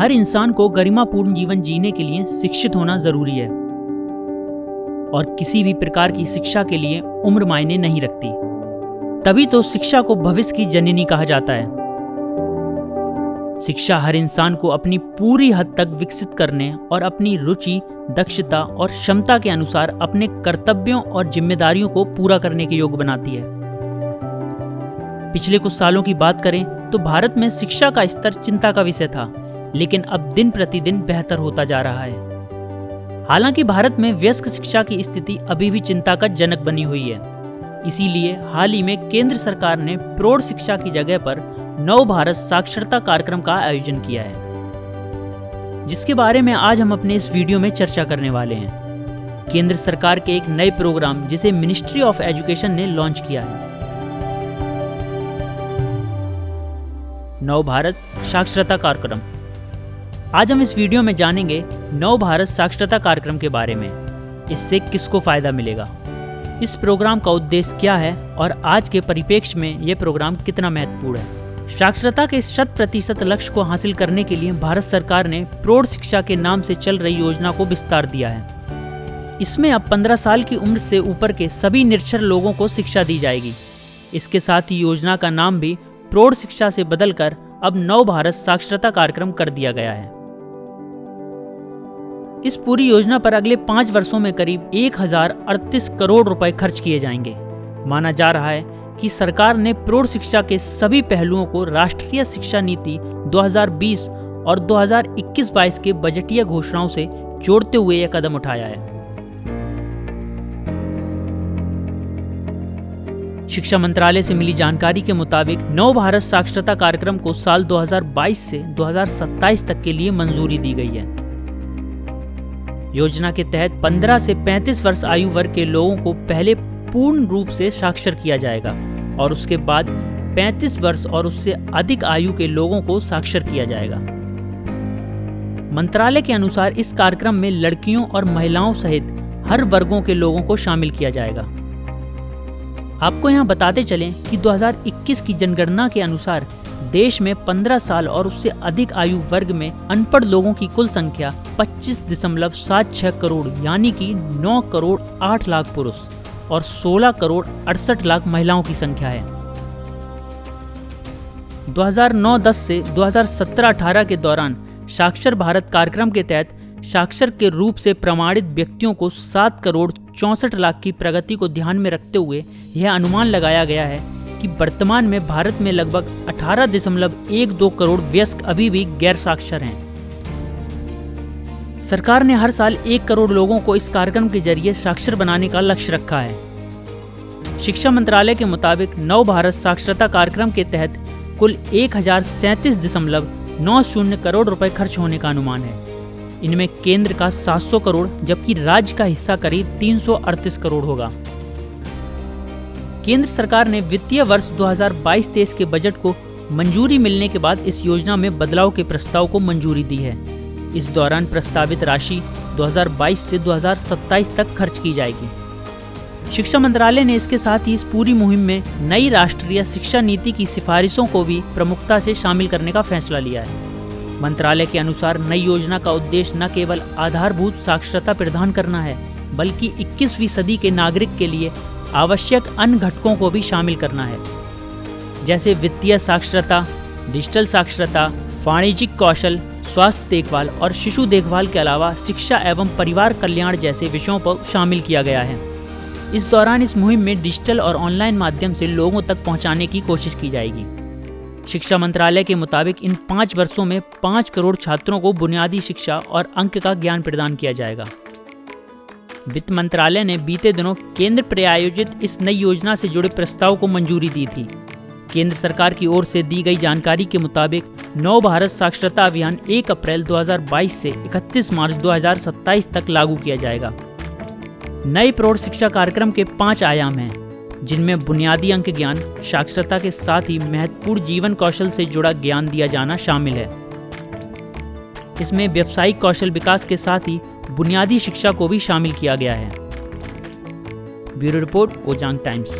हर इंसान को गरिमापूर्ण जीवन जीने के लिए शिक्षित होना जरूरी है और किसी भी प्रकार की शिक्षा के लिए उम्र मायने नहीं रखती। तभी तो शिक्षा को भविष्य की जननी कहा जाता है। शिक्षा हर इंसान को अपनी पूरी हद तक विकसित करने और अपनी रुचि, दक्षता और क्षमता के अनुसार अपने कर्तव्यों और जिम्मेदारियों को पूरा करने के योग्य बनाती है। पिछले कुछ सालों की बात करें तो भारत में शिक्षा का स्तर चिंता का विषय था, लेकिन अब दिन प्रतिदिन बेहतर होता जा रहा है। हालांकि भारत में वयस्क शिक्षा की स्थिति अभी भी चिंता का जनक बनी हुई है। इसीलिए हाल ही में केंद्र सरकार ने प्रौढ़ शिक्षा की जगह पर नव भारत साक्षरता कार्यक्रम का आयोजन किया है, जिसके बारे में आज हम अपने इस वीडियो में चर्चा करने वाले हैं। केंद्र सरकार के एक नए प्रोग्राम जिसे मिनिस्ट्री ऑफ एजुकेशन ने लॉन्च किया है, नव भारत साक्षरता कार्यक्रम। आज हम इस वीडियो में जानेंगे नव भारत साक्षरता कार्यक्रम के बारे में। इससे किसको फायदा मिलेगा, इस प्रोग्राम का उद्देश्य क्या है और आज के परिप्रेक्ष्य में यह प्रोग्राम कितना महत्वपूर्ण है। साक्षरता के 100% लक्ष्य को हासिल करने के लिए भारत सरकार ने प्रौढ़ शिक्षा के नाम से चल रही योजना को विस्तार दिया है। इसमें अब 15 साल की उम्र से ऊपर के सभी निरक्षर लोगों को शिक्षा दी जाएगी। इसके साथ ही योजना का नाम भी प्रौढ़ शिक्षा से बदलकर अब नव भारत साक्षरता कार्यक्रम कर दिया गया है। इस पूरी योजना पर अगले 5 वर्षों में करीब 1038 करोड़ रुपए खर्च किए जाएंगे। माना जा रहा है कि सरकार ने प्रौढ़ शिक्षा के सभी पहलुओं को राष्ट्रीय शिक्षा नीति 2020 और 2021-22 के बजटीय घोषणाओं से जोड़ते हुए यह कदम उठाया है। शिक्षा मंत्रालय से मिली जानकारी के मुताबिक नव भारत साक्षरता कार्यक्रम को साल 2022 से 2027 तक के लिए मंजूरी दी गई है। योजना के तहत 15 से 35 वर्ष आयु वर्ग के लोगों को पहले पूर्ण रूप से साक्षर किया जाएगा और उसके बाद 35 वर्ष और उससे अधिक आयु के लोगों को साक्षर किया जाएगा। मंत्रालय के अनुसार इस कार्यक्रम में लड़कियों और महिलाओं सहित हर वर्गों के लोगों को शामिल किया जाएगा। आपको यहाँ बताते चलें कि 2021 की जनगणना के अनुसार देश में 15 साल और उससे अधिक आयु वर्ग में अनपढ़ लोगों की कुल संख्या 25.76 करोड़ यानी कि 9 करोड़ 8 लाख पुरुष और 16 करोड़ 68 लाख महिलाओं की संख्या है। 2009-10 से 2017-18 के दौरान साक्षर भारत कार्यक्रम के तहत साक्षर के रूप से प्रमाणित व्यक्तियों को 7 करोड़ 64 लाख की प्रगति को ध्यान में रखते हुए यह अनुमान लगाया गया है कि वर्तमान में भारत में लगभग 18.12 करोड़ वयस्क अभी भी गैर साक्षर हैं। सरकार ने हर साल 1 करोड़ लोगों को इस कार्यक्रम के जरिए साक्षर बनाने का लक्ष्य रखा है। शिक्षा मंत्रालय के मुताबिक नव भारत साक्षरता कार्यक्रम के तहत कुल 1037.90 करोड़ रुपए खर्च होने का अनुमान है। इनमें केंद्र का 700 करोड़ जबकि राज्य का हिस्सा करीब 338 करोड़ होगा। केंद्र सरकार ने वित्तीय वर्ष 2022-23 के बजट को मंजूरी मिलने के बाद इस योजना में बदलाव के प्रस्ताव को मंजूरी दी है। इस दौरान प्रस्तावित राशि 2022 से 2027 तक खर्च की जाएगी। शिक्षा मंत्रालय ने इसके साथ ही इस पूरी मुहिम में नई राष्ट्रीय शिक्षा नीति की सिफारिशों को भी प्रमुखता से शामिल करने का फैसला लिया है। मंत्रालय के अनुसार नई योजना का उद्देश्य न केवल आधारभूत साक्षरता प्रदान करना है, बल्कि 21वीं सदी के नागरिक के लिए आवश्यक अन्य घटकों को भी शामिल करना है, जैसे वित्तीय साक्षरता, डिजिटल साक्षरता, वाणिज्यिक कौशल, स्वास्थ्य देखभाल और शिशु देखभाल के अलावा शिक्षा एवं परिवार कल्याण जैसे विषयों पर शामिल किया गया है। इस दौरान इस मुहिम में डिजिटल और ऑनलाइन माध्यम से लोगों तक पहुंचाने की कोशिश की जाएगी। शिक्षा मंत्रालय के मुताबिक इन 5 वर्षों में 5 करोड़ छात्रों को बुनियादी शिक्षा और अंक का ज्ञान प्रदान किया जाएगा। वित्त मंत्रालय ने बीते दिनों केंद्र प्रायोजित इस नई योजना से जुड़े प्रस्ताव को मंजूरी दी थी। केंद्र सरकार की ओर से दी गई जानकारी के मुताबिक नव भारत साक्षरता अभियान 1 अप्रैल 2022 से 31 मार्च 2027 तक लागू किया जाएगा। नए प्रौढ़ शिक्षा कार्यक्रम के 5 आयाम हैं, जिनमें बुनियादी अंक ज्ञान, साक्षरता के साथ ही महत्वपूर्ण जीवन कौशल से जुड़ा ज्ञान दिया जाना शामिल है। इसमें व्यावसायिक कौशल विकास के साथ ही बुनियादी शिक्षा को भी शामिल किया गया है। ब्यूरो रिपोर्ट, ओजांग टाइम्स।